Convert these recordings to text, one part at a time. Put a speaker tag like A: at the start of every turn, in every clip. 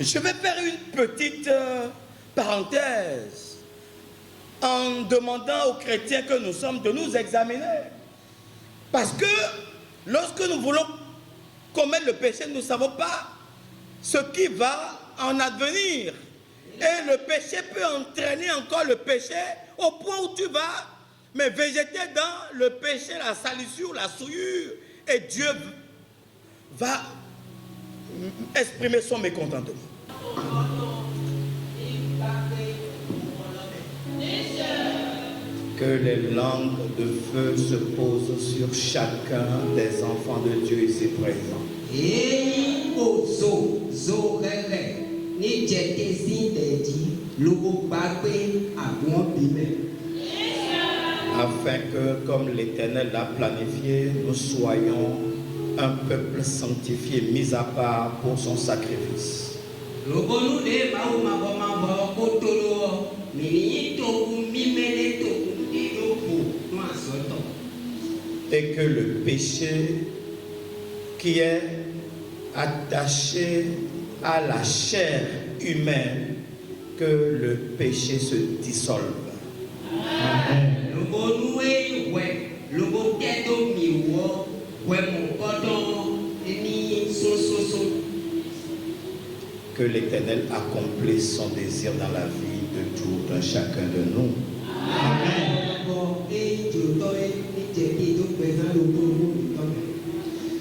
A: Je vais faire une petite parenthèse en demandant aux chrétiens que nous sommes de nous examiner. Parce que lorsque nous voulons commettre le péché, nous ne savons pas ce qui va en advenir. Et le péché peut entraîner encore le péché au point où tu vas mais végéter dans le péché, la salissure, la souillure. Et Dieu va exprimer son mécontentement. Que les langues de feu se posent sur chacun des enfants de Dieu ici présents. Afin que, comme l'Éternel l'a planifié, nous soyons un peuple sanctifié, mis à part pour son sacrifice. Et que le péché qui est attaché à la chair humaine, que le péché se dissolve. Amen. Que l'Éternel accomplisse son désir dans la vie de tout un chacun de nous. Amen.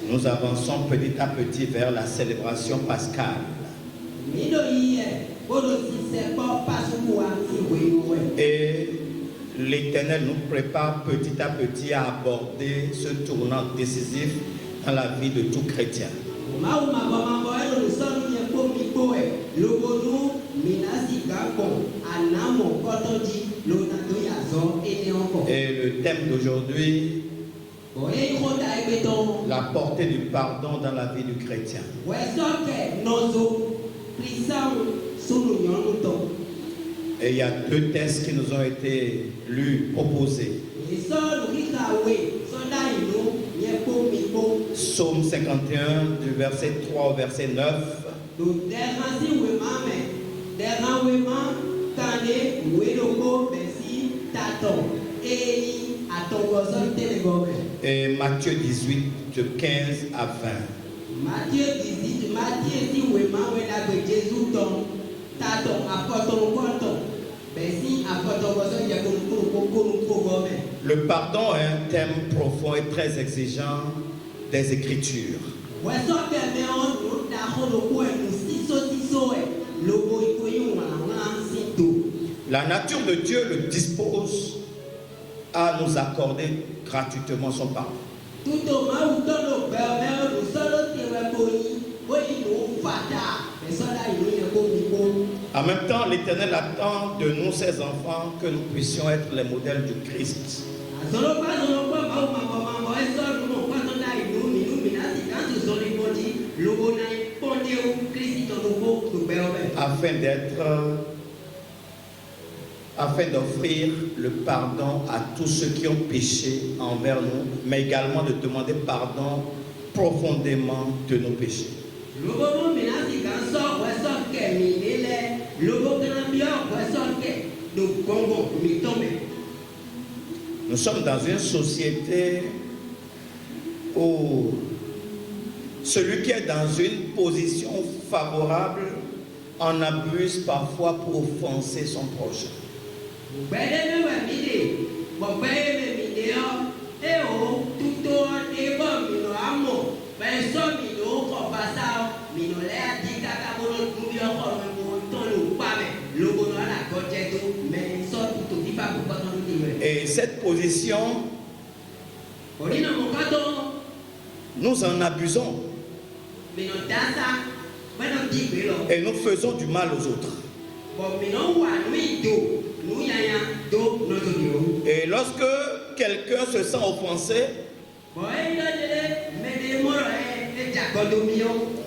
A: Nous avançons petit à petit vers la célébration pascale. Et l'Éternel nous prépare petit à petit à aborder ce tournant décisif dans la vie de tout chrétien. Et le thème d'aujourd'hui, la portée du pardon dans la vie du chrétien. Et il y a deux textes qui nous ont été lus, proposés. Psaume 51, du verset 3 au verset 9. Et Matthieu 18, de 15 à 20. Matthieu 18, le pardon est un thème profond et très exigeant des Écritures. La nature de Dieu le dispose à nous accorder gratuitement son pardon. En même temps, l'Éternel attend de nous, ses enfants, que nous puissions être les modèles du Christ. Afin d'offrir le pardon à tous ceux qui ont péché envers nous, mais également de demander pardon profondément de nos péchés. Nous sommes dans une société où celui qui est dans une position favorable en abuse parfois pour offenser son prochain. Et cette position, nous en abusons. Et nous faisons du mal aux autres. Et lorsque quelqu'un se sent offensé,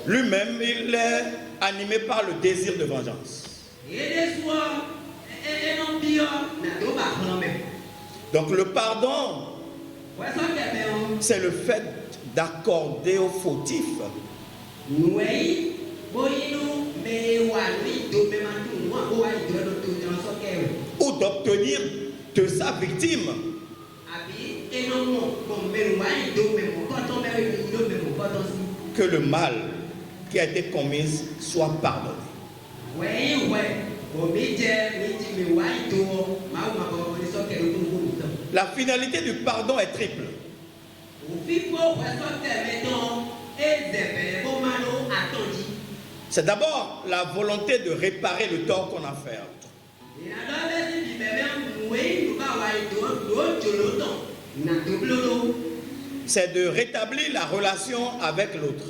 A: lui-même, il est animé par le désir de vengeance. Donc le pardon, c'est le fait d'accorder aux fautifs ou d'obtenir de sa victime que le mal qui a été commis soit pardonné. La finalité du pardon est triple. C'est d'abord la volonté de réparer le tort qu'on a fait. C'est de rétablir la relation avec l'autre.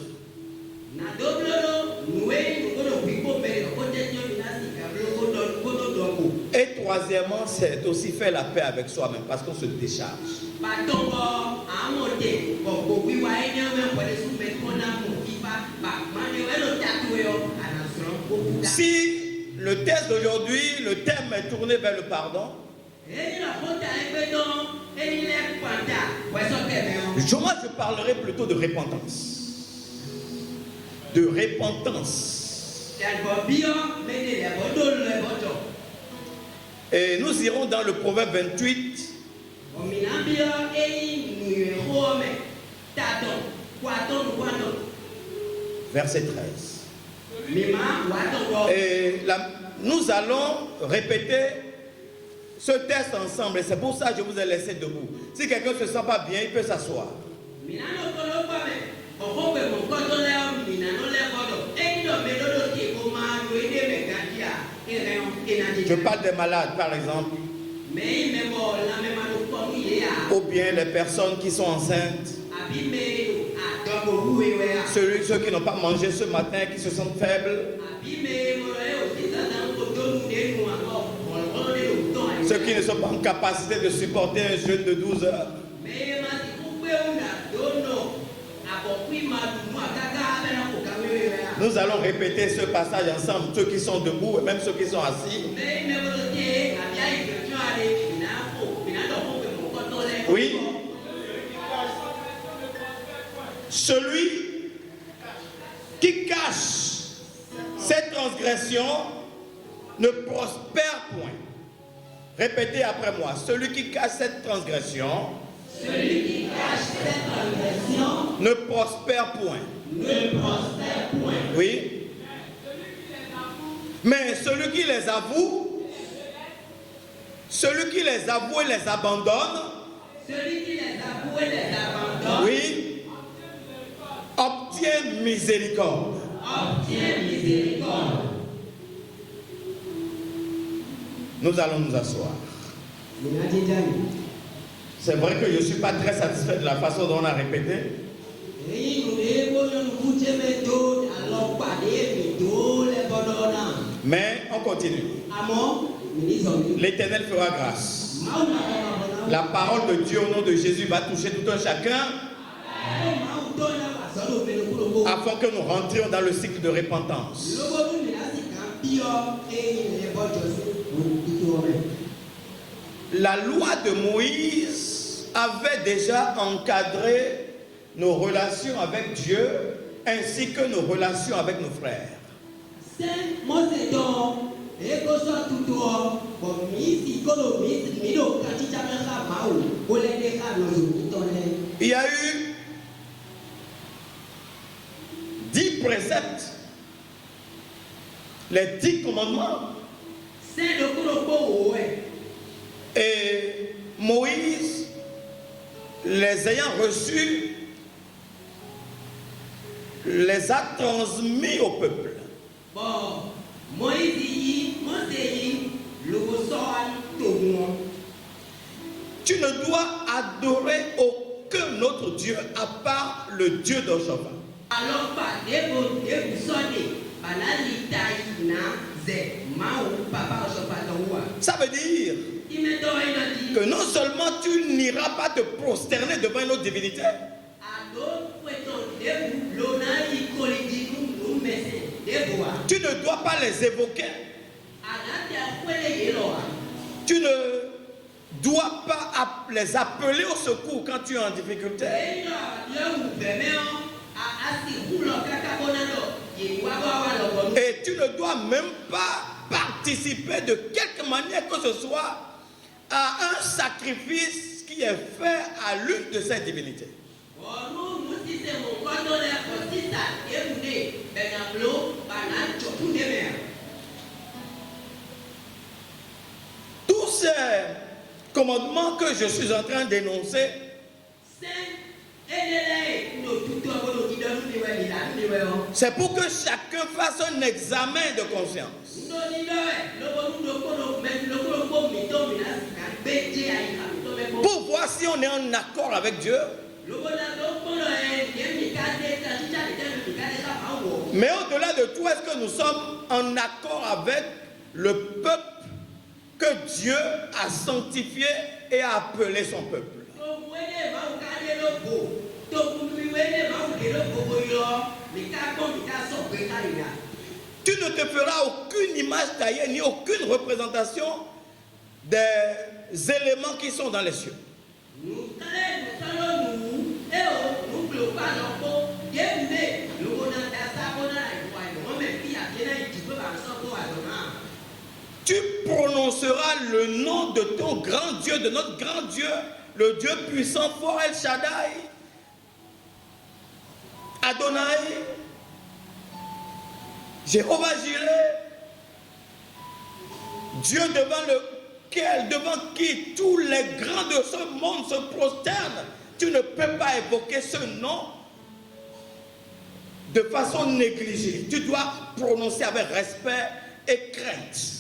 A: Et troisièmement, c'est aussi faire la paix avec soi-même parce qu'on se décharge. Si le test d'aujourd'hui, le thème est tourné vers le pardon, moi je parlerai plutôt de repentance. De repentance. Et nous irons dans le Proverbe 28. Verset 13. Et nous allons répéter ce test ensemble. Et c'est pour ça que je vous ai laissé debout. Si quelqu'un ne se sent pas bien, il peut s'asseoir. Je parle des malades, par exemple. Ou bien les personnes qui sont enceintes. Ceux qui n'ont pas mangé ce matin, qui se sentent faibles. Ceux qui ne sont pas en capacité de supporter un jeûne de 12 heures. Nous allons répéter ce passage ensemble, ceux qui sont debout et même ceux qui sont assis. Oui. Celui qui cache cette transgression ne prospère point. Répétez après moi. Celui qui cache cette transgression, ne prospère point. Oui. Mais celui qui les avoue, et les abandonne, oui, obtient miséricorde. Nous allons nous asseoir. C'est vrai que je ne suis pas très satisfait de la façon dont on a répété. Mais on continue. L'Éternel fera grâce. La parole de Dieu au nom de Jésus va toucher tout un chacun afin que nous rentrions dans le cycle de repentance. La loi de Moïse avait déjà encadré nos relations avec Dieu ainsi que nos relations avec nos frères. Il y a eu 10 préceptes, les 10 commandements. Et Moïse, les ayant reçus, les a transmis au peuple. Tu ne dois adorer aucun autre Dieu à part le Dieu d'Oshova. Ça veut dire que non seulement tu n'iras pas te prosterner devant une autre divinité, tu ne dois pas les évoquer. Tu ne dois pas les appeler au secours quand tu es en difficulté. Et tu ne dois même pas participer de quelque manière que ce soit à un sacrifice qui est fait à l'une de ces divinités. Tous ces commandements que je suis en train d'énoncer c'est pour que chacun fasse un examen de conscience. Pour voir si on est en accord avec Dieu. Mais au-delà de tout, est-ce que nous sommes en accord avec le peuple que Dieu a sanctifié et a appelé son peuple? Tu ne te feras aucune image taillée ni aucune représentation des éléments qui sont dans les cieux. Tu prononceras le nom de ton grand Dieu, de notre grand Dieu, le Dieu puissant, fort, El Shaddai, Adonai, Jéhovah Jireh, Dieu devant qui tous les grands de ce monde se prosternent. Tu ne peux pas évoquer ce nom de façon négligée. Tu dois prononcer avec respect et crainte.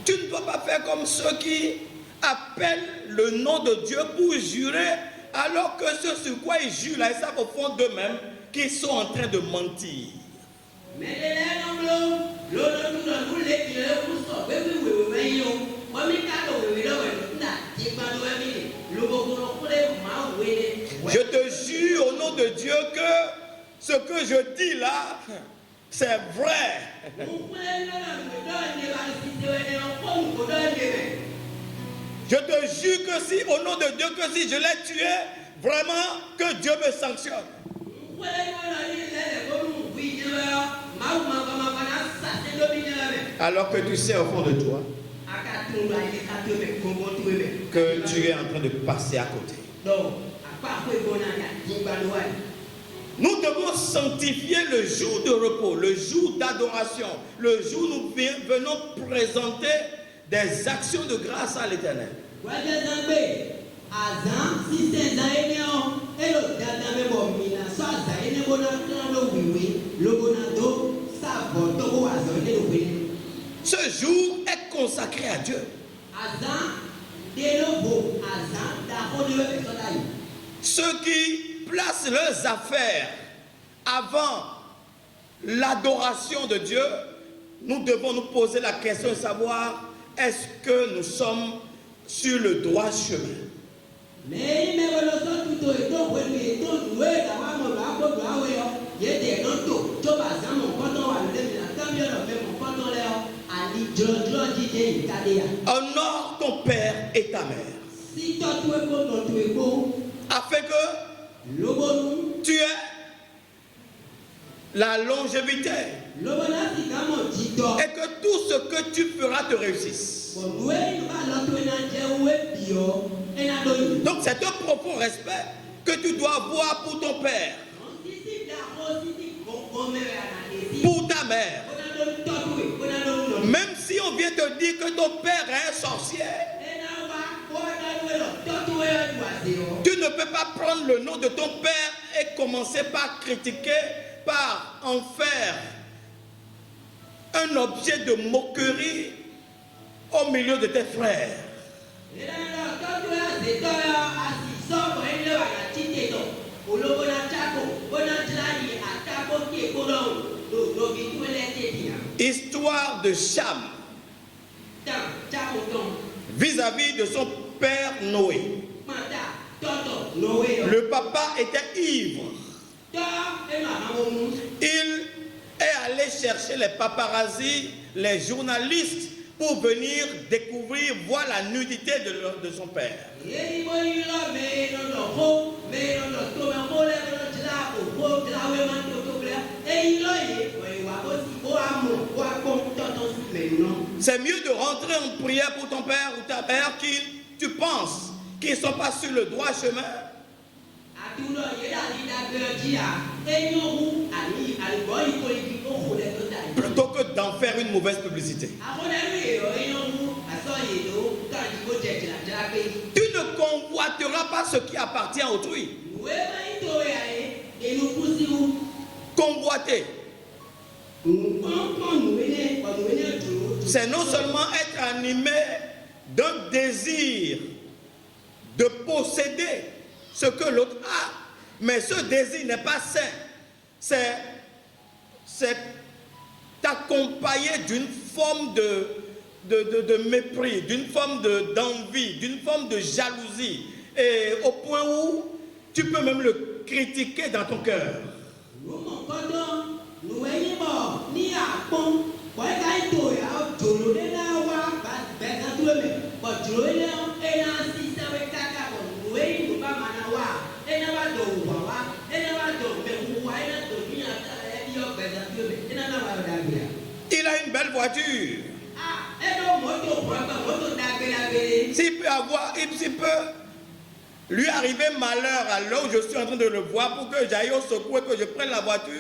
A: Tu ne dois pas faire comme ceux qui appellent le nom de Dieu pour jurer, alors que ce sur quoi ils jurent, là, ils savent au fond d'eux-mêmes qu'ils sont en train de mentir. Je te jure au nom de Dieu que ce que je dis là, c'est vrai. Je te jure que si, au nom de Dieu, que si je l'ai tué, vraiment que Dieu me sanctionne. Alors que tu sais au fond de toi que tu es en train de passer à côté. Nous devons sanctifier le jour de repos, le jour d'adoration, le jour où nous venons présenter des actions de grâce à l'Éternel. Ce jour est consacré à Dieu. Ceux qui placent leurs affaires avant l'adoration de Dieu, nous devons nous poser la question de savoir est-ce que nous sommes sur le droit chemin. Honore ton père et ta mère, afin que tu aies la longévité et que tout ce que tu feras te réussisse. Donc c'est un profond respect que tu dois avoir pour ton père, pour ta mère. Même si on vient te dire que ton père est un sorcier, tu ne peux pas prendre le nom de ton père et commencer par critiquer, par en faire un objet de moquerie au milieu de tes frères. Histoire de Cham vis-à-vis de son père Noé. Le papa était ivre. Il est allé chercher les paparazzis, les journalistes, pour venir découvrir, voir la nudité de son père. C'est mieux de rentrer en prière pour ton père ou ta mère qui, tu penses, qu'ils ne sont pas sur le droit chemin. Plutôt que d'en faire une mauvaise publicité. Tu ne convoiteras pas ce qui appartient à autrui. Convoiter, c'est non seulement être animé d'un désir de posséder ce que l'autre a, mais ce désir n'est pas sain. C'est accompagné d'une forme de mépris, d'une forme d'envie, d'une forme de jalousie, et au point où tu peux même le critiquer dans ton cœur. Il a une belle voiture. S'il peut lui arriver malheur à l'heure où je suis en train de le voir pour que j'aille au secours et que je prenne la voiture.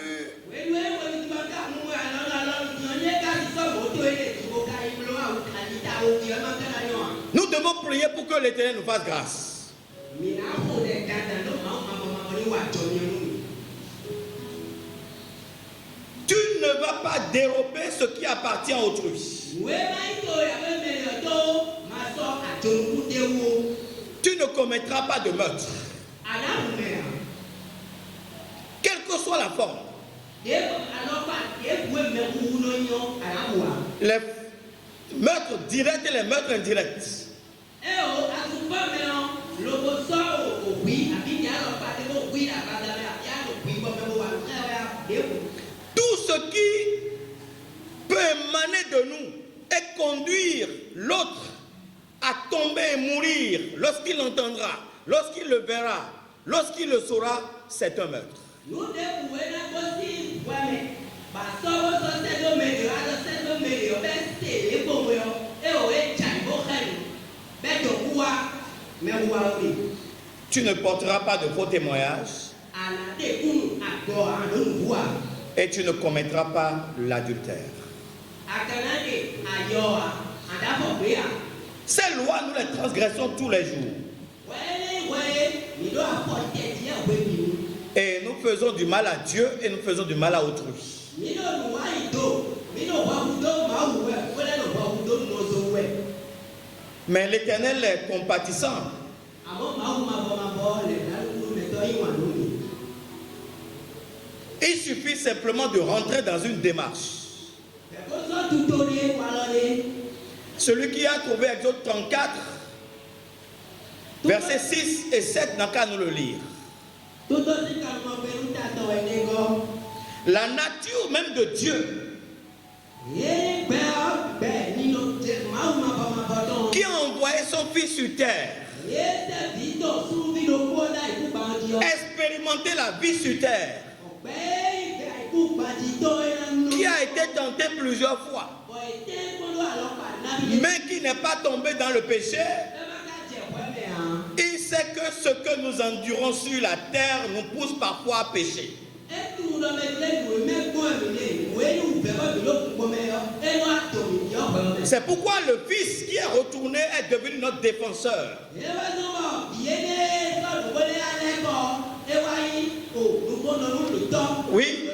A: Nous devons prier pour que l'Éternel nous fasse grâce. Tu ne vas pas dérober ce qui appartient à autrui. Tu ne commettras pas de meurtre. Quelle que soit la forme. Les meurtres directs et les meurtres indirects. Tout ce qui peut émaner de nous et conduire l'autre à tomber et mourir lorsqu'il l'entendra, lorsqu'il le verra, lorsqu'il le saura, c'est un meurtre. Tu ne porteras pas de faux témoignages et tu ne commettras pas l'adultère. Ces lois, nous les transgressons tous les jours. Et nous faisons du mal à Dieu et nous faisons du mal à autrui. Mais l'Éternel est compatissant. Il suffit simplement de rentrer dans une démarche. Celui qui a trouvé Exode 34, versets 6 et 7, n'a qu'à nous le lire. La nature même de Dieu, qui a envoyé son Fils sur terre, expérimenter la vie sur terre, qui a été tenté plusieurs fois, mais qui n'est pas tombé dans le péché. Il sait que ce que nous endurons sur la terre nous pousse parfois à pécher. C'est pourquoi le Fils qui est retourné est devenu notre défenseur. Oui.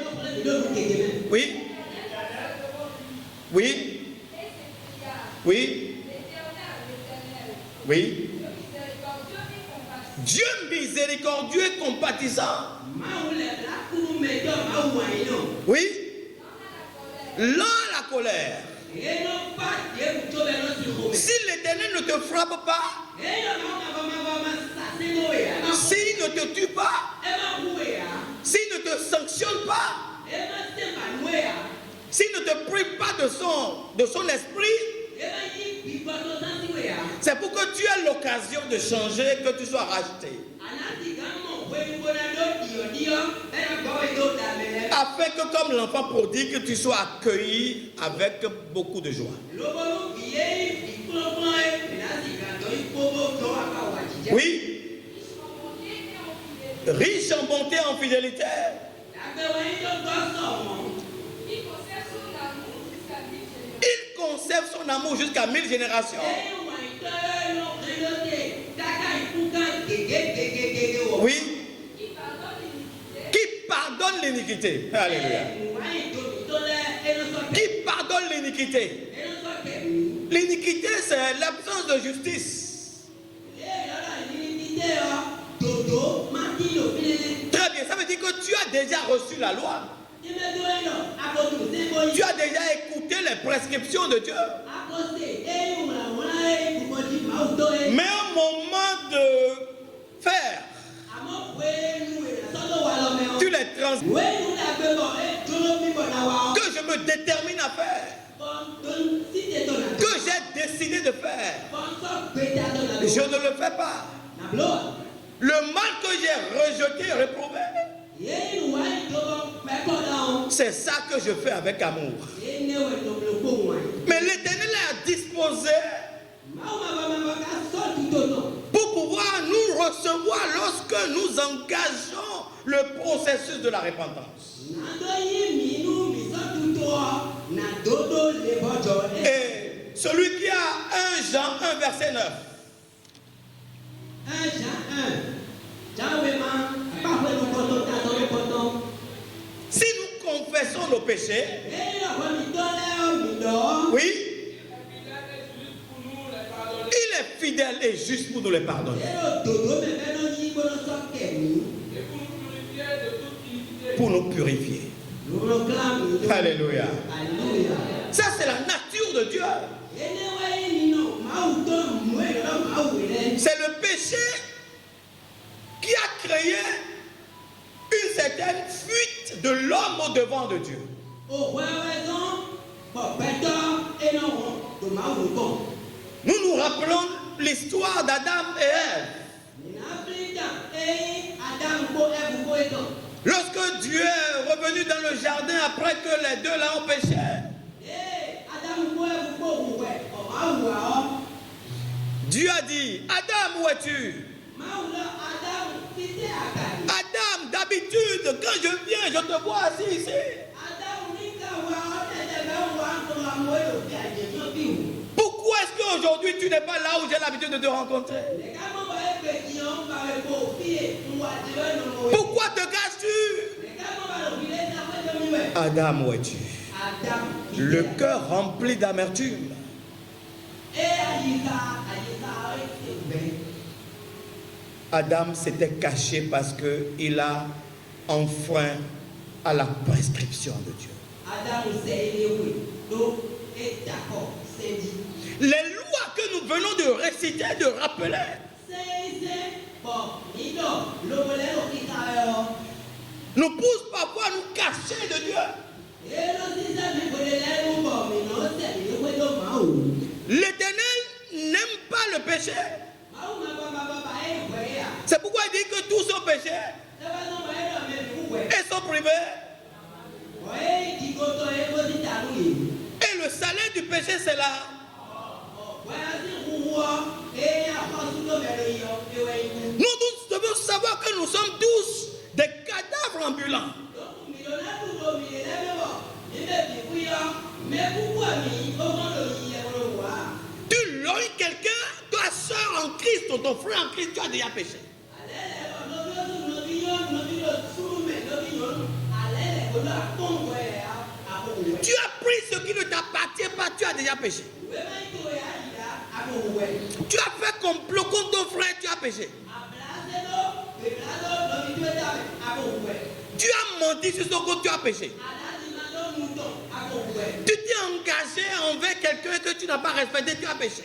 A: Oui. Oui. Oui. Oui. Dieu miséricordieux et compatissant. Oui. Lent à la colère. Si l'Éternel ne te frappe pas, s'il ne te tue pas, s'il ne te sanctionne pas, s'il ne te prive pas de son esprit, c'est pour que tu aies l'occasion de changer, que tu sois racheté. Afin que comme l'enfant prodigue, tu sois accueilli avec beaucoup de joie. Oui. Riche en bonté et en fidélité. Il conserve son amour jusqu'à 1000 générations. Oui. Qui pardonne l'iniquité. Alléluia. Qui pardonne l'iniquité. L'iniquité, c'est l'absence de justice. Très bien, ça veut dire que tu as déjà reçu la loi. Tu as déjà écouté les prescriptions de Dieu. Mais au moment de faire, tu les trans. Que je me détermine à faire. Que j'ai décidé de faire. Je ne le fais pas. Le mal que j'ai rejeté, réprouvé, c'est ça que je fais avec amour. Mais l'Éternel a disposé pour pouvoir nous recevoir lorsque nous engageons le processus de la repentance. Et celui qui a 1 Jean 1 verset 9.
B: 1 Jean 1.
A: Si nous confessons nos péchés, oui, il est fidèle et juste pour nous les pardonner. Pour nous purifier. Alléluia. Ça, c'est la nature de Dieu. C'est le péché qui a créé une certaine fuite de l'homme au devant de Dieu. Nous nous rappelons l'histoire d'Adam et Ève. Lorsque Dieu est revenu dans le jardin après que les deux là ont péché, Dieu a dit, Adam, où es-tu? Adam, d'habitude, quand je viens, je te vois assis ici. Pourquoi est-ce qu'aujourd'hui tu n'es pas là où j'ai l'habitude de te rencontrer? Pourquoi te caches-tu? Adam, où es-tu? Le cœur rempli d'amertume. Adam s'était caché parce qu'il a enfreint à la prescription de Dieu. Les lois que nous venons de réciter, de rappeler, nous poussent parfois à nous cacher de Dieu. L'Éternel n'aime pas le péché. C'est pourquoi il dit que tous sont péchés et sont privés. Et le salaire du péché, c'est là. Nous devons savoir que nous sommes tous des cadavres ambulants. Tu lognes quelqu'un, ta soeur en Christ ou ton frère en Christ, tu as déjà péché. Tu as pris ce qui ne t'appartient pas, tu as déjà péché. Tu as fait complot contre ton frère, tu as péché. Tu as menti sur son compte, tu as péché. Tu t'es engagé envers quelqu'un que tu n'as pas respecté, tu as péché.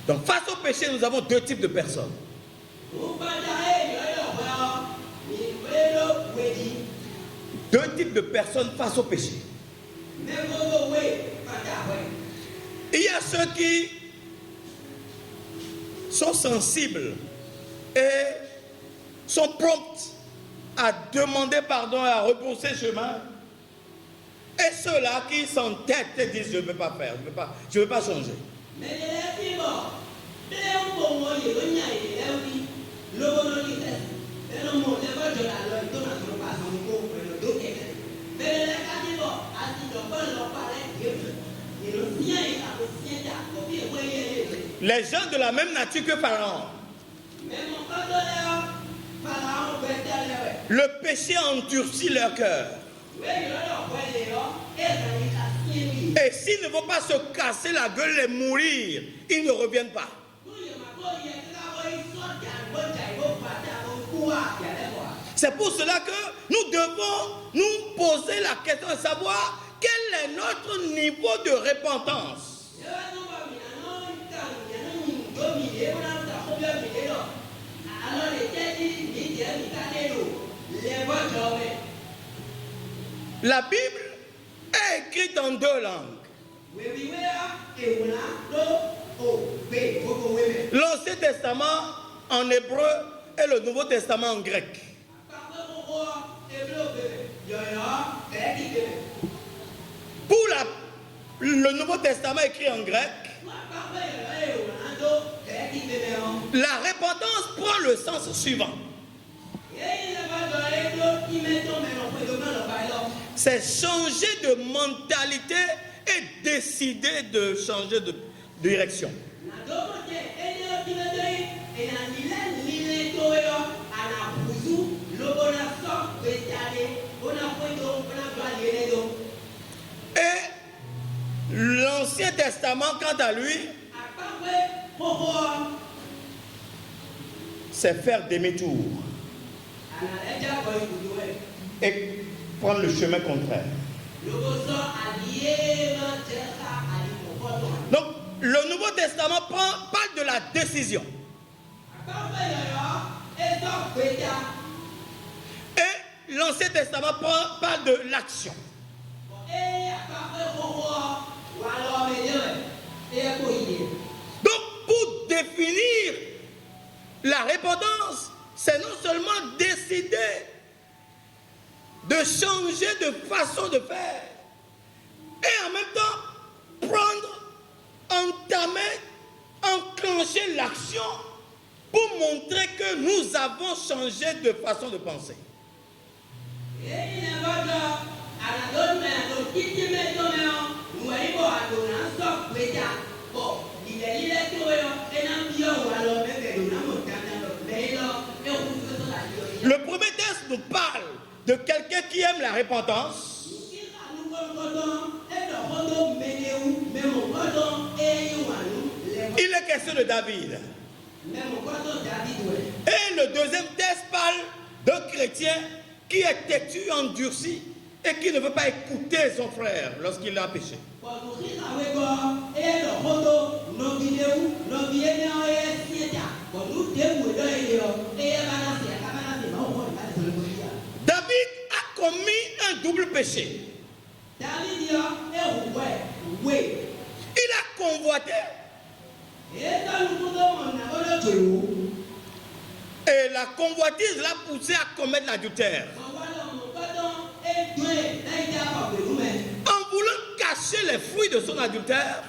A: Donc face au péché, nous avons deux types de personnes. Deux types de personnes face au péché. Il y a ceux qui sont sensibles et sont prompts à demander pardon et à repousser chemin. Et ceux-là qui s'entêtent et disent je ne veux pas faire, je ne veux pas changer. Les gens de la même nature que Pharaon. Le péché endurcit leur cœur. Et s'ils ne vont pas se casser la gueule et mourir, ils ne reviennent pas. C'est pour cela que nous devons nous poser la question de savoir quel est notre niveau de repentance. La Bible est écrite en deux langues. L'Ancien Testament en hébreu et le Nouveau Testament en grec. Pour le Nouveau Testament écrit en grec, la repentance prend le sens suivant. C'est changer de mentalité et décider de changer de direction. Et l'Ancien Testament, quant à lui, c'est faire demi-tour et prendre le chemin contraire. Donc, le Nouveau Testament parle de la décision. Et l'Ancien Testament parle de l'action. Donc, pour définir la repentance, c'est non seulement décider de changer de façon de faire et en même temps entamer, enclencher l'action pour montrer que nous avons changé de façon de penser. Le premier texte nous parle de quelqu'un qui aime la repentance. Il est question de David. Et le deuxième texte parle d'un chrétien qui est têtu, endurci et qui ne veut pas écouter son frère lorsqu'il a péché. David a commis un double péché. Il a convoité. Et la convoitise l'a poussé à commettre l'adultère. En voulant cacher les fruits de son adultère,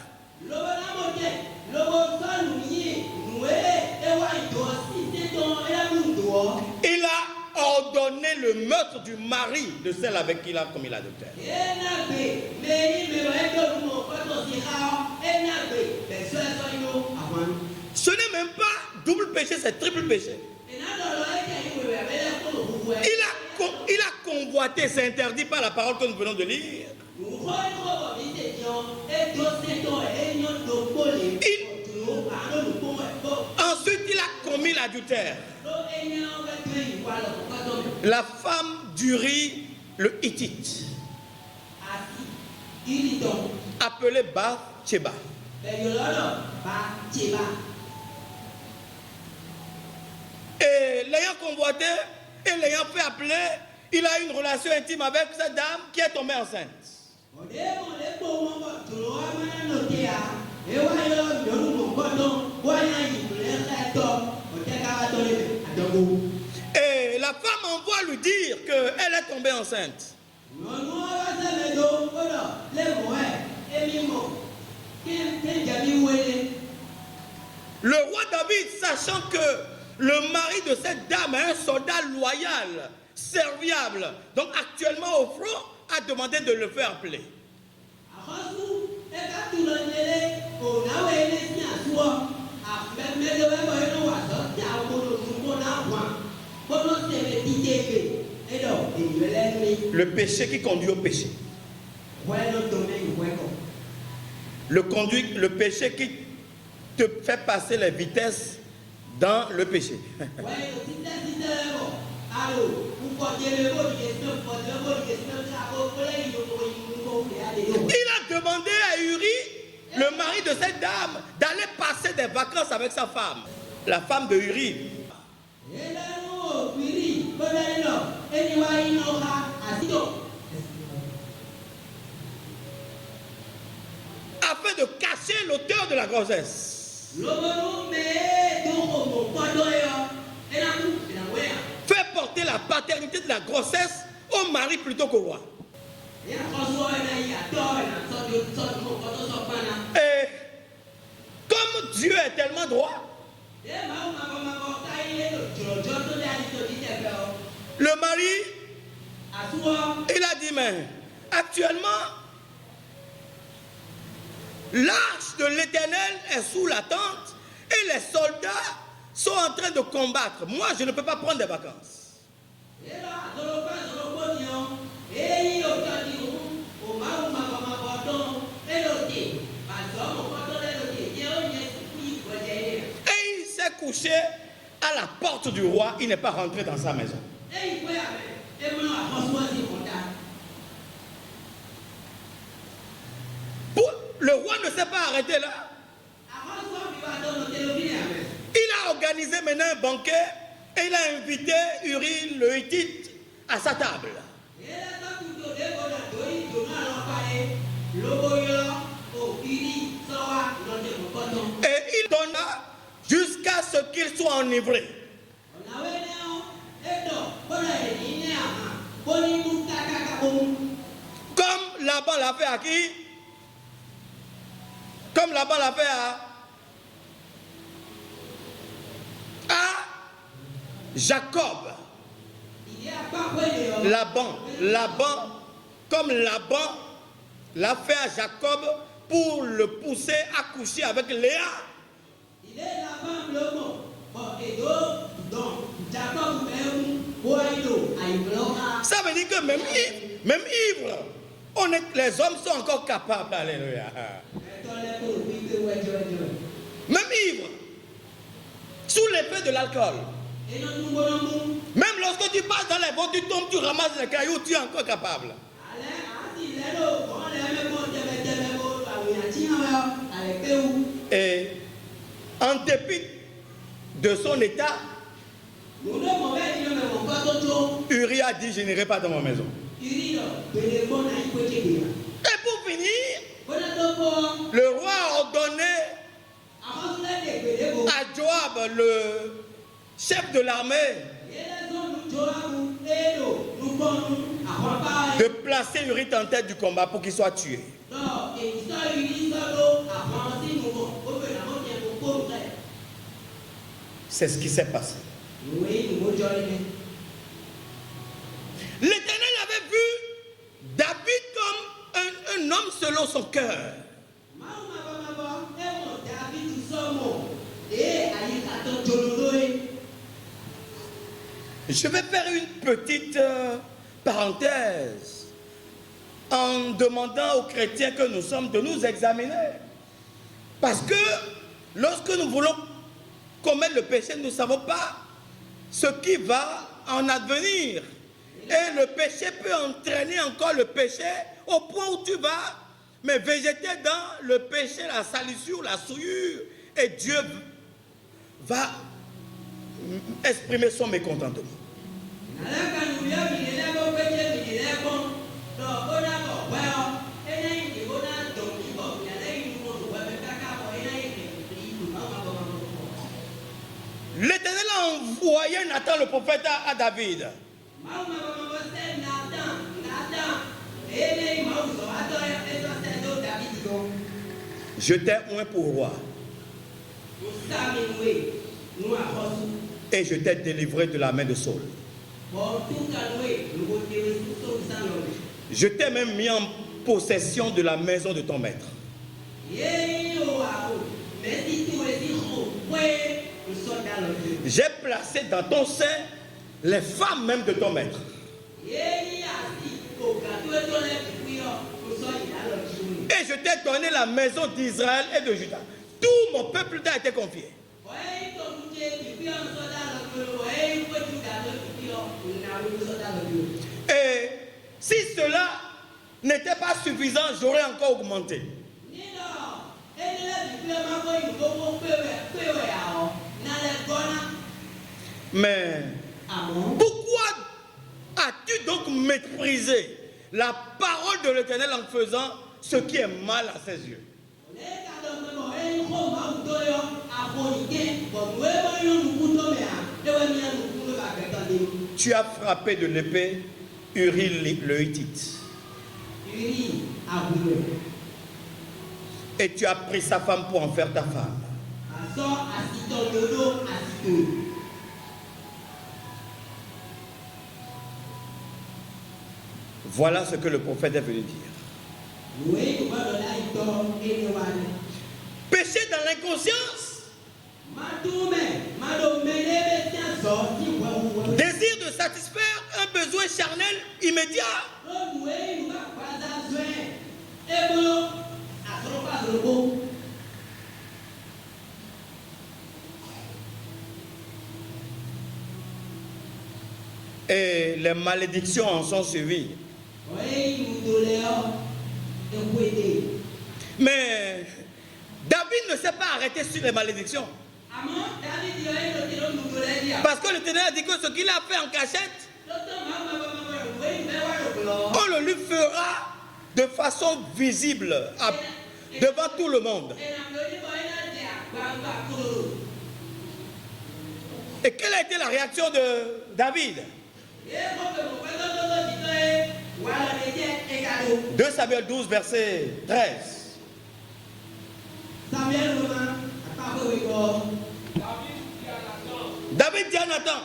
A: il a ordonné le meurtre du mari de celle avec qui il a commis l'adultère. Ce n'est même pas double péché, c'est triple péché. Il a convoité, c'est interdit par la parole que nous venons de lire. Ensuite, il a commis l'adultère. La femme d'Uri, le Hittite. appelé Bathsheba. Et l'ayant convoité et l'ayant fait appeler, il a eu une relation intime avec cette dame qui est tombée enceinte. Et la femme envoie lui dire qu'elle est tombée enceinte. Le roi David, sachant que le mari de cette dame est un soldat loyal, serviable, donc actuellement au front, a demandé de le faire appeler. Le péché qui conduit au péché. Le péché qui te fait passer les vitesses dans le péché. Il a demandé à Uri, le mari de cette dame, d'aller passer des vacances avec sa femme, la femme de Uri. Afin de cacher l'auteur de la grossesse. Fait porter la paternité de la grossesse au mari plutôt qu'au roi. Et comme Dieu est tellement droit, le mari, il a dit, mais actuellement, l'arche de l'Éternel est sous la tente et les soldats sont en train de combattre. Moi, je ne peux pas prendre des vacances. Et il s'est couché à la porte du roi, il n'est pas rentré dans sa maison. Le roi ne s'est pas arrêté là. Il a organisé maintenant un banquet et il a invité Uri le Hittite à sa table. Et il donna jusqu'à ce qu'il soit enivré. Comme Laban l'a fait à qui? Comme Laban l'a fait à Jacob. Comme Laban l'a fait à Jacob pour le pousser à coucher avec Léa. Ça veut dire que même ivre, les hommes sont encore capables. Alléluia. Même ivre, sous l'effet de l'alcool. Même lorsque tu passes dans les bottes, tu tombes, tu ramasses les cailloux, tu es encore capable. Et en dépit de son état, Uri a dit, je n'irai pas dans ma maison. Et pour finir, le roi a ordonné à Joab, le chef de l'armée, de placer Uri en tête du combat pour qu'il soit tué. C'est ce qui s'est passé. L'Éternel avait vu David comme un homme selon son cœur. Je vais faire une petite parenthèse en demandant aux chrétiens que nous sommes de nous examiner. Parce que lorsque nous voulons commettre le péché, nous ne savons pas ce qui va en advenir. Et le péché peut entraîner encore le péché au point où tu vas mais végéter dans le péché, la salissure, la souillure, et Dieu va exprimer son mécontentement. L'Éternel a envoyé Nathan le prophète à David. Je t'ai oint pour roi. Et je t'ai délivré de la main de Saul. Je t'ai même mis en possession de la maison de ton maître. J'ai placé dans ton sein les femmes même de ton maître. Et je t'ai donné la maison d'Israël et de Juda. Tout mon peuple t'a été confié. Et si cela n'était pas suffisant, j'aurais encore augmenté. Mais pourquoi as-tu donc méprisé la parole de l'Éternel en faisant ce qui est mal à ses yeux? Tu as frappé de l'épée Uri le Hittite. Et tu as pris sa femme pour en faire ta femme. Voilà ce que le prophète est venu dire. Pécher dans l'inconscience. Désir de satisfaire un besoin charnel immédiat. Et les malédictions en sont suivies. Mais David ne s'est pas arrêté sur les malédictions. Parce que l'Éternel a dit que ce qu'il a fait en cachette, on le lui fera de façon visible devant tout le monde. Et quelle a été la réaction de David? 2 Samuel 12, verset 13. David dit à Nathan.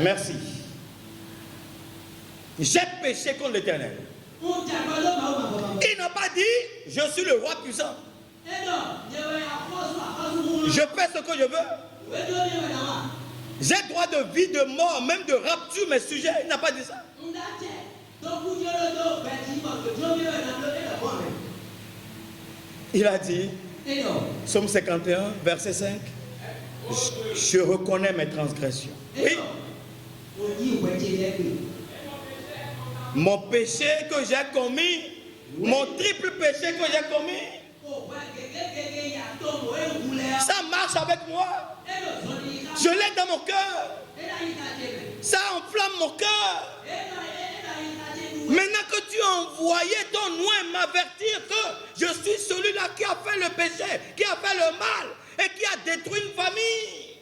A: Merci. J'ai péché contre l'Éternel. Il n'a pas dit je suis le roi puissant. Je fais ce que je veux. J'ai droit de vie, de mort, même de rapture mes sujets. Il n'a pas dit ça. Il a dit, Psaume 51, verset 5, je reconnais mes transgressions. Oui. Mon péché que j'ai commis, mon triple péché que j'ai commis, ça marche avec moi. Je l'ai dans mon cœur. Ça enflamme mon cœur. Maintenant que tu as envoyé ton oint m'avertir que je suis celui-là qui a fait le péché, qui a fait le mal et qui a détruit une famille.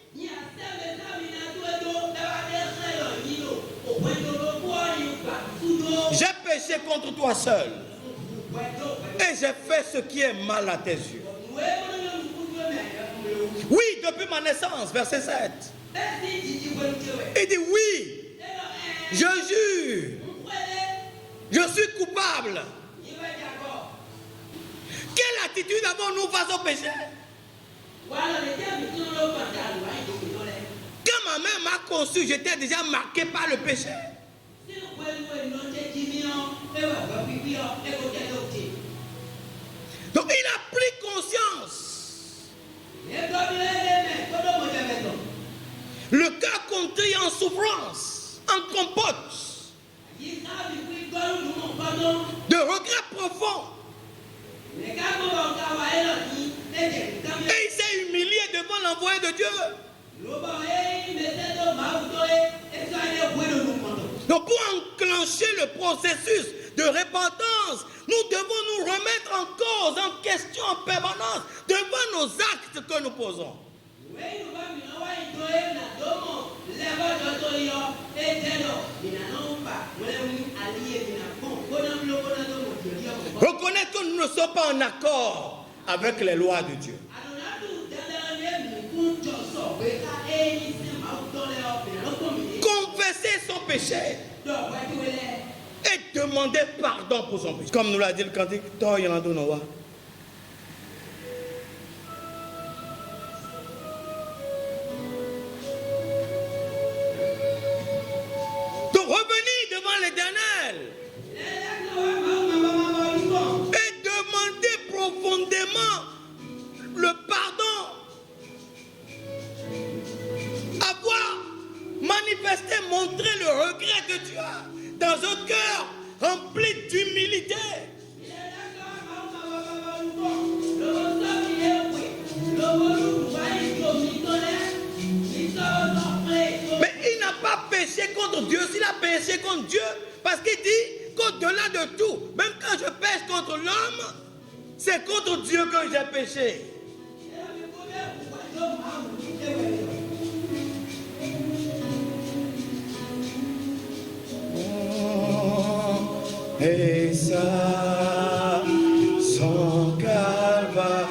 A: J'ai péché contre toi seul. Et j'ai fait ce qui est mal à tes yeux. Oui, depuis ma naissance, verset 7. Il dit oui, je jure, je suis coupable. Quelle attitude avons-nous face au péché? Quand ma mère m'a conçu, j'étais déjà marqué par le péché. Donc il a pris conscience. Le cœur contrit en souffrance, en compote. de Dieu. Donc pour enclencher le processus de repentance, nous devons nous remettre en cause, en question, en permanence, devant nos actes que nous posons. Reconnaître que nous ne sommes pas en accord avec les lois de Dieu. Confesser son péché et demander pardon pour son péché. Comme nous l'a dit le cantique, de revenir devant l'Éternel et demander profondément le pardon, avoir manifesté, montré le regret de Dieu dans un cœur rempli d'humilité. Mais il n'a pas péché contre Dieu. S'il a péché contre Dieu, parce qu'il dit qu'au-delà de tout, même quand je pêche contre l'homme, c'est contre Dieu que j'ai péché. Et ça, son calvaire,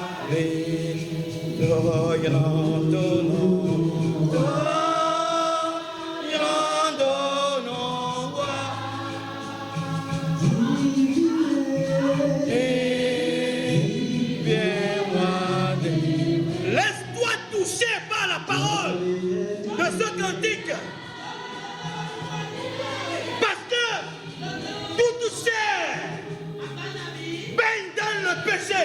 A: laisse-toi toucher par la parole de ce cantique. Parce que tout touché baigne dans le péché.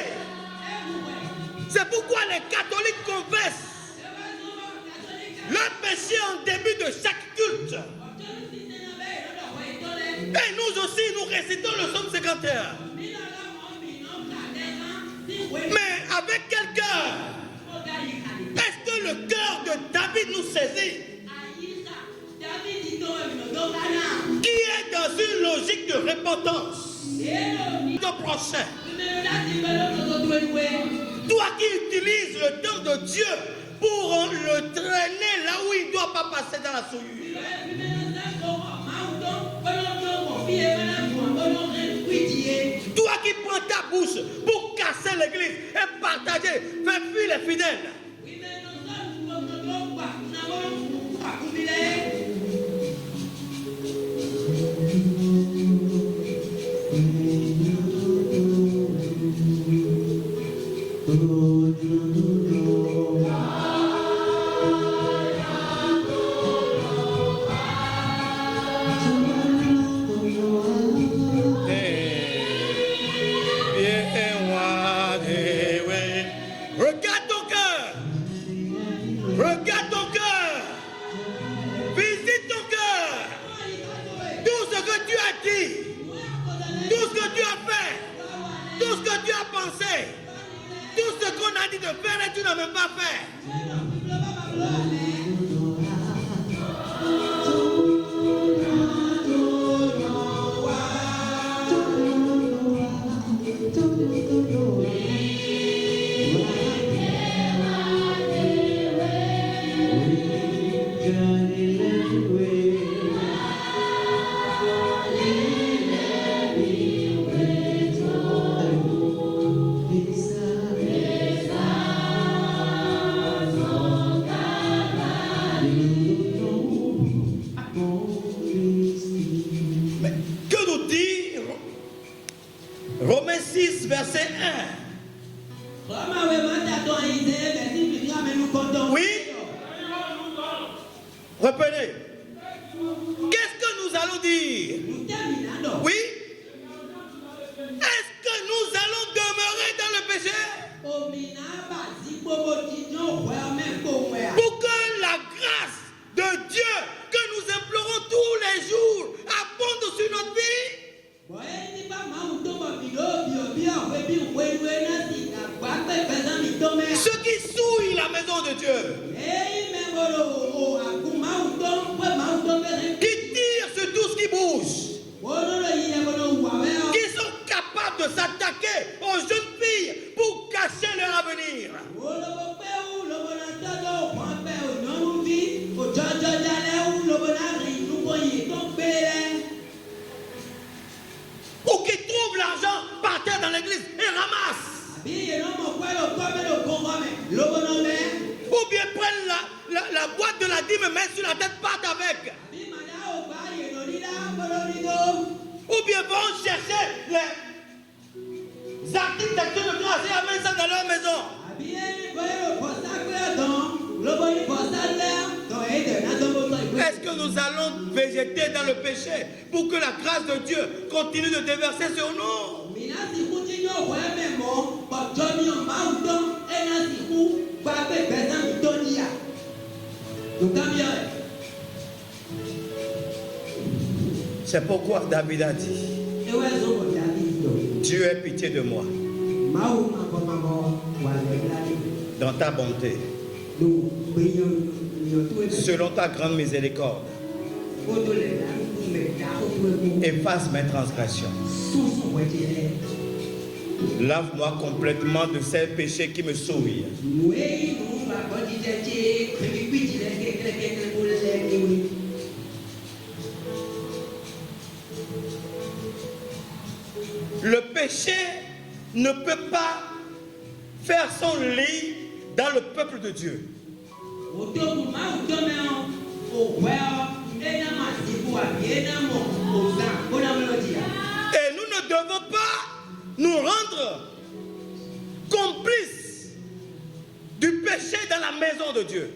A: C'est pourquoi les catholiques confessent le péché en début de chaque culte. Et nous aussi, nous récitons le psaume 51. Mais avec quel cœur? Est-ce que le cœur de David nous saisit? Qui est dans une logique de repentance? Ton prochain. Toi qui utilises le temps de Dieu pour le traîner là où il ne doit pas passer dans la souillure. Toi qui prends ta bouche pour casser l'église et partager, faire fuir les fidèles. Regarde ton cœur. Regarde ton cœur. Visite ton cœur. Tout ce que tu as dit, tout ce que tu as fait, tout ce que tu as pensé, tout ce qu'on a dit de faire et tu n'as même pas fait. Mais que nous dit Romains 6, verset 1? Oui? Reprenez. Qu'est-ce que nous allons dire? Oui? Est-ce que nous allons demeurer dans le péché? Pour que la grâce de Dieu que nous implorons tous les jours abonde sur notre vie? Ceux qui souillent la maison de Dieu, qui tirent sur tout ce qui bouge, qui sont capables de s'attaquer aux jeunes filles pour cacher leur avenir. Ou qui trouvent l'argent par terre dans l'église et ramassent. Ou bien prennent la boîte de la dîme, mettent sur la tête, partent avec. Ou bien vont chercher les articles d'action de grâce et amènent ça dans leur maison. Est-ce que nous allons végéter dans le péché pour que la grâce de Dieu continue de déverser sur nous? C'est pourquoi David a dit, Dieu ait pitié de moi dans ta bonté, selon ta grande miséricorde, efface mes transgressions. Lave-moi complètement de ces péchés qui me souillent. Le péché ne peut pas faire son lit dans le peuple de Dieu. Et nous ne devons pas nous rendre complices du péché dans la maison de Dieu.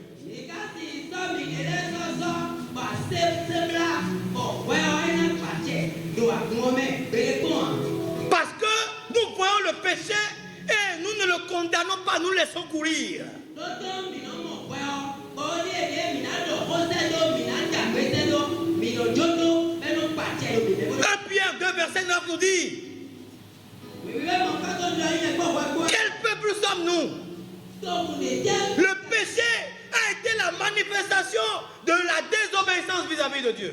A: Parce que nous voyons le péché et nous ne le condamnons pas, nous laissons courir. 1 Pierre 2 verset 9 nous dit, quel peuple sommes-nous? Le péché a été la manifestation de la désobéissance vis-à-vis de Dieu.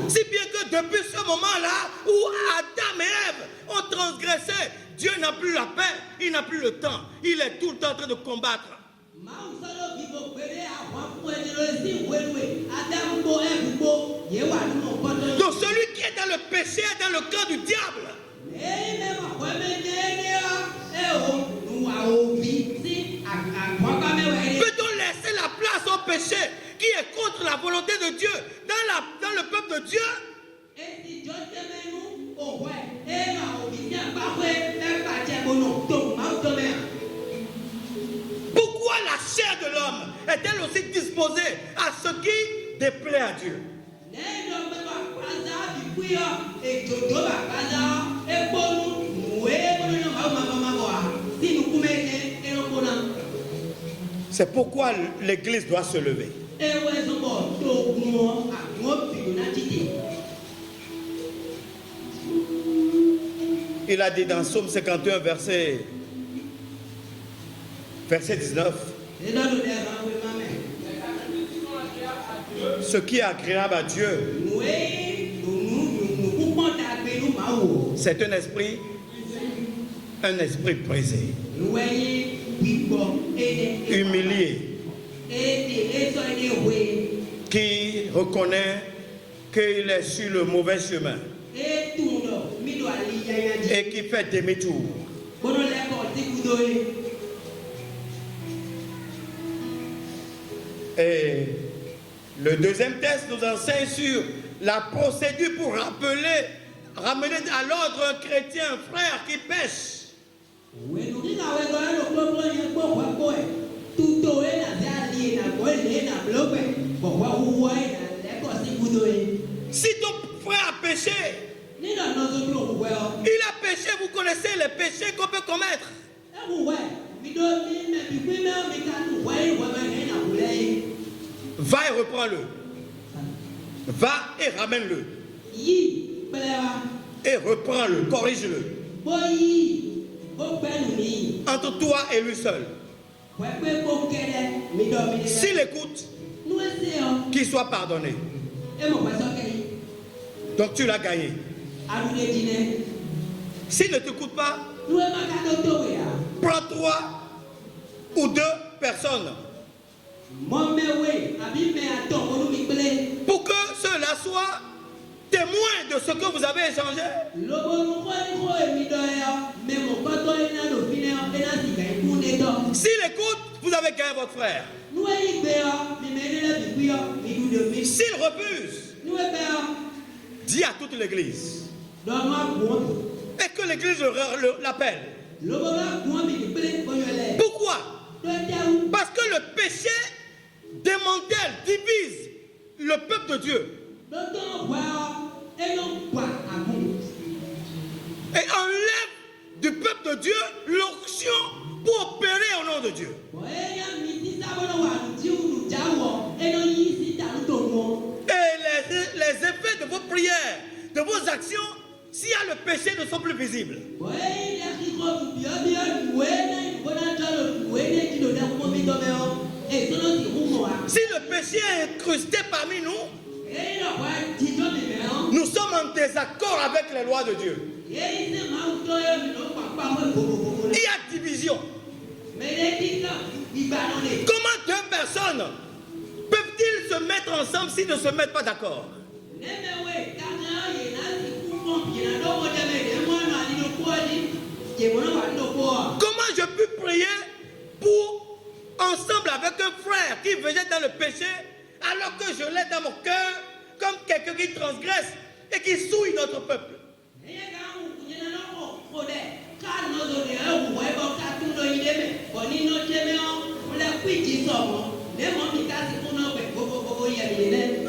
A: Si bien que depuis ce moment-là où Adam et Ève ont transgressé, Dieu n'a plus la paix, il n'a plus le temps, il est tout le temps en train de combattre. Donc celui qui est dans le péché est dans le camp du diable. Peut-on laisser la place au péché qui est contre la volonté de Dieu dans le peuple de Dieu? Pourquoi la chair de l'homme est-elle aussi disposée à ce qui déplaît à Dieu? C'est pourquoi l'Église doit se lever. Il a dit dans Psaume 51, verset 19, ce qui est agréable à Dieu, c'est un esprit brisé, humilié, qui reconnaît qu'il est sur le mauvais chemin et qui fait demi-tour. Et le deuxième texte nous enseigne sur la procédure pour ramener à l'ordre un chrétien, un frère qui pêche. Si ton frère a péché, il a péché, vous connaissez les péchés qu'on peut commettre. Va et reprends-le. Va et ramène-le. Et reprends-le, corrige-le. entre toi et lui seul. S'il écoute, qu'il soit pardonné. Donc tu l'as gagné. S'il ne t'écoute pas, prends 3 ou 2 personnes pour que ceux-là soient témoins de ce que vous avez échangé. S'il écoute, vous avez gagné votre frère. S'il refuse, dis à toute l'église et que l'église l'appelle. Pourquoi? Parce que le péché démantèle, divise le peuple de Dieu et enlève du peuple de Dieu l'onction pour opérer au nom de Dieu. Et les effets de vos prières, de vos actions, s'il y a le péché, ne sont plus visibles. Si le péché est incrusté parmi nous, nous sommes en désaccord avec les lois de Dieu. Il y a division. Comment 2 personnes peuvent-ils se mettre ensemble s'ils ne se mettent pas d'accord? Comment je peux prier pour ensemble avec un frère qui végète dans le péché alors que je l'ai dans mon cœur comme quelqu'un qui transgresse et qui souille notre peuple?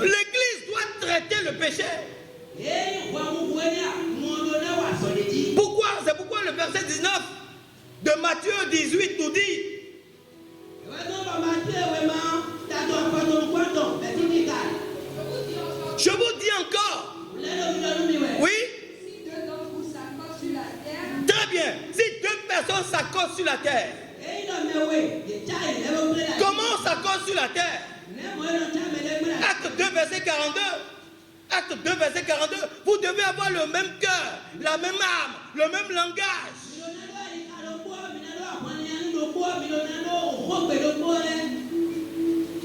A: L'église doit traiter le péché. Pourquoi? C'est pourquoi le verset 19 de Matthieu 18 nous dit: je vous dis encore. Oui? Très bien. Si 2 personnes s'accordent sur la terre, comment on s'accorde sur la terre? Acte 2, verset 42. Acte 2, verset 42. Vous devez avoir le même cœur, la même âme, le même langage.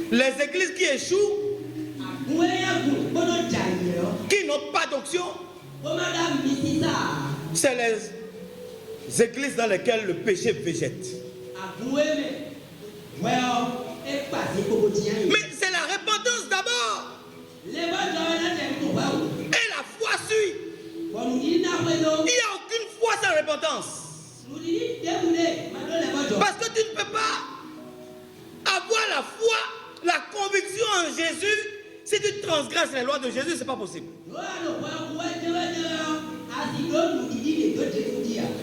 A: Les églises qui échouent, qui n'ont pas d'onction, c'est les églises dans lesquelles le péché végète. Mais c'est la repentance d'abord. Et la foi suit. Il n'y a aucune foi sans repentance. Parce que tu ne peux pas avoir la foi, la conviction en Jésus si tu transgresses les lois de Jésus, ce n'est pas possible.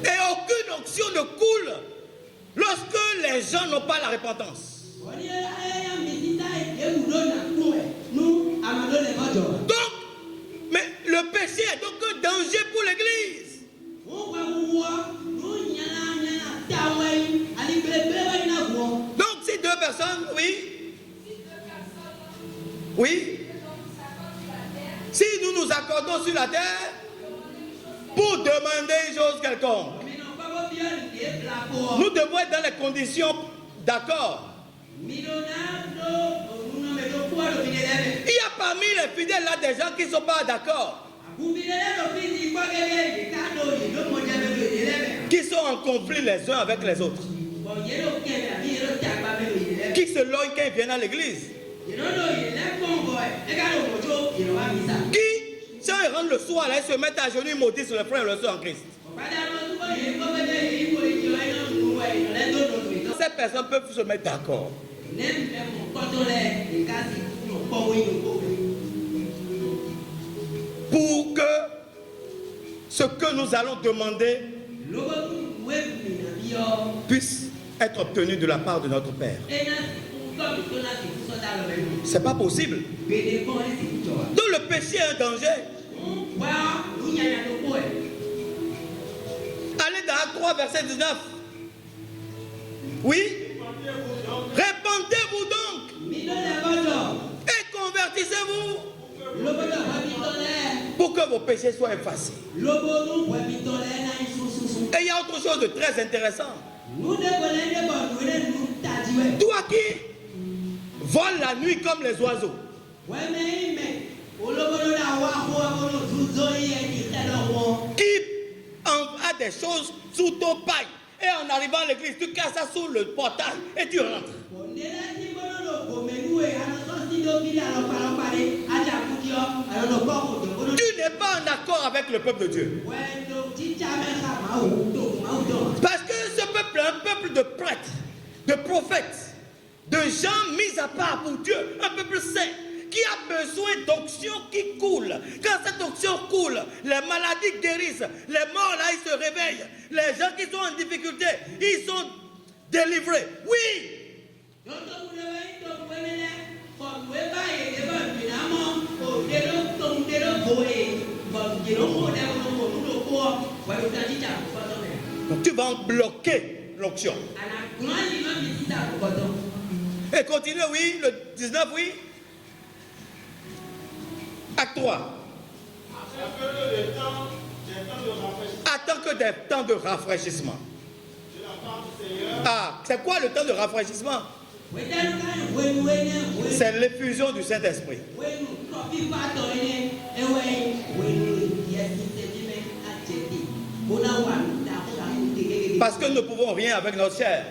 A: Et aucune onction ne coule lorsque les gens n'ont pas la repentance. Donc, mais le péché est donc un danger pour l'Église. Donc, si 2 personnes, oui. Oui. Si nous nous accordons sur la terre pour demander une chose quelconque, nous devons être dans les conditions d'accord. Il y a parmi les fidèles là des gens qui ne sont pas d'accord, qui sont en conflit les uns avec les autres, qui se lognent quand ils viennent à l'église, qui, si on rentre le soir, là, ils se mettent à genoux, ils maudissent le frère et le soeur en Christ. Ces personnes peuvent se mettre d'accord. Pour que ce que nous allons demander puisse être obtenu de la part de notre Père. C'est pas possible. Donc le péché est un danger. Acte 3, verset 19. Oui. Répandez-vous donc. Et convertissez-vous. Pour que vos péchés soient effacés. Et il y a autre chose de très intéressant. Toi qui voles la nuit comme les oiseaux. Qui a des choses sous ton paille. Et en arrivant à l'église, tu casses ça sous le portail et tu rentres. Tu n'es pas en accord avec le peuple de Dieu. Parce que ce peuple est un peuple de prêtres, de prophètes, de gens mis à part pour Dieu, un peuple saint, qui a besoin d'onction qui coule. Quand cette onction coule, les maladies guérissent, les morts là, ils se réveillent, les gens qui sont en difficulté, ils sont délivrés. Oui! Donc tu vas en bloquer l'onction. Et continue, oui, le 19, oui. Acte 3. Attends que des temps de rafraîchissement. Ah, c'est quoi le temps de rafraîchissement? C'est l'effusion du Saint-Esprit. Parce que nous ne pouvons rien avec notre chair.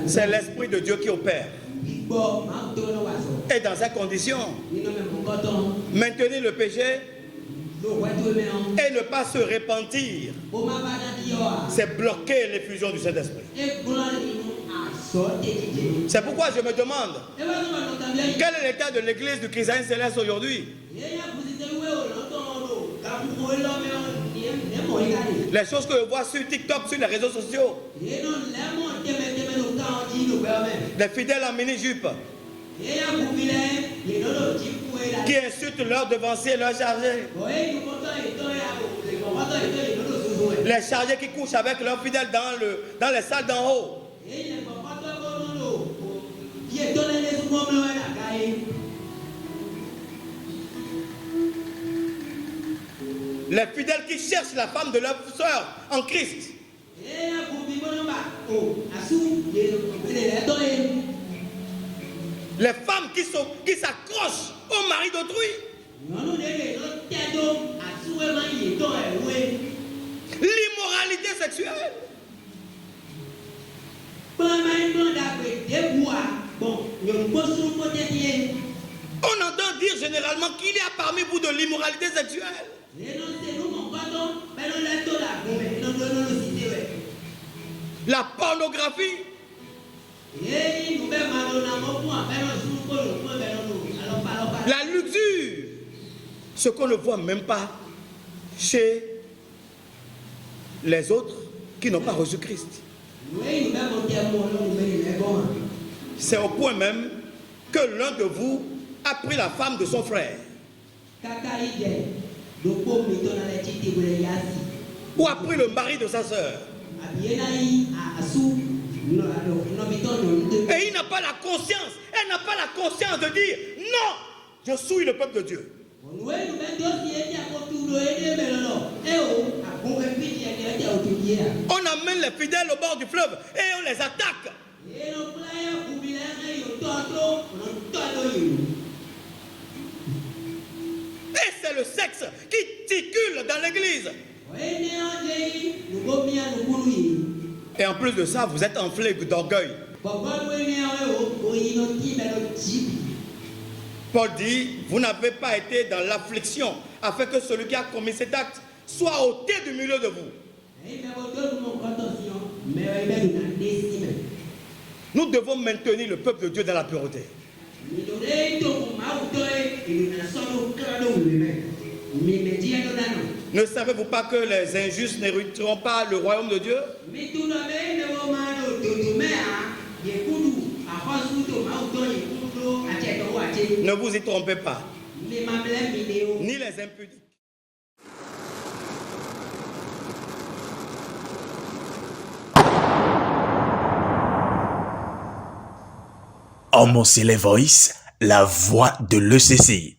A: C'est l'Esprit de Dieu qui opère. Et dans ces conditions, maintenir le péché et ne pas se repentir, c'est bloquer l'effusion du Saint-Esprit. C'est pourquoi je me demande, quel est l'état de l'église du Christ céleste aujourd'hui? Les choses que je vois sur TikTok, sur les réseaux sociaux, des fidèles en mini-jupe qui insultent leurs devanciers, leurs chargés, les chargés qui couchent avec leurs fidèles dans les salles d'en haut. Les fidèles qui cherchent la femme de leur soeur en Christ. Les femmes qui s'accrochent au mari d'autrui. L'immoralité sexuelle. On entend dire généralement qu'il y a parmi vous de l'immoralité sexuelle. La pornographie. La luxure. Ce qu'on ne voit même pas chez les autres qui n'ont pas reçu Christ. C'est au point même que l'un de vous a pris la femme de son frère. Ou a pris le mari de sa sœur. Et il n'a pas la conscience, elle n'a pas la conscience de dire non, je suis le peuple de Dieu. On amène les fidèles au bord du fleuve et on les attaque. Et c'est le sexe qui circule dans l'église. Et en plus de ça, vous êtes enflé d'orgueil. Paul dit, vous n'avez pas été dans l'affliction afin que celui qui a commis cet acte soit ôté du milieu de vous. Nous devons maintenir le peuple de Dieu dans la pureté. Ne savez-vous pas que les injustes n'hériteront pas le royaume de Dieu? Ne vous y trompez pas. Ni les impudiques.
C: Homo Voice, la voix de l'ECC.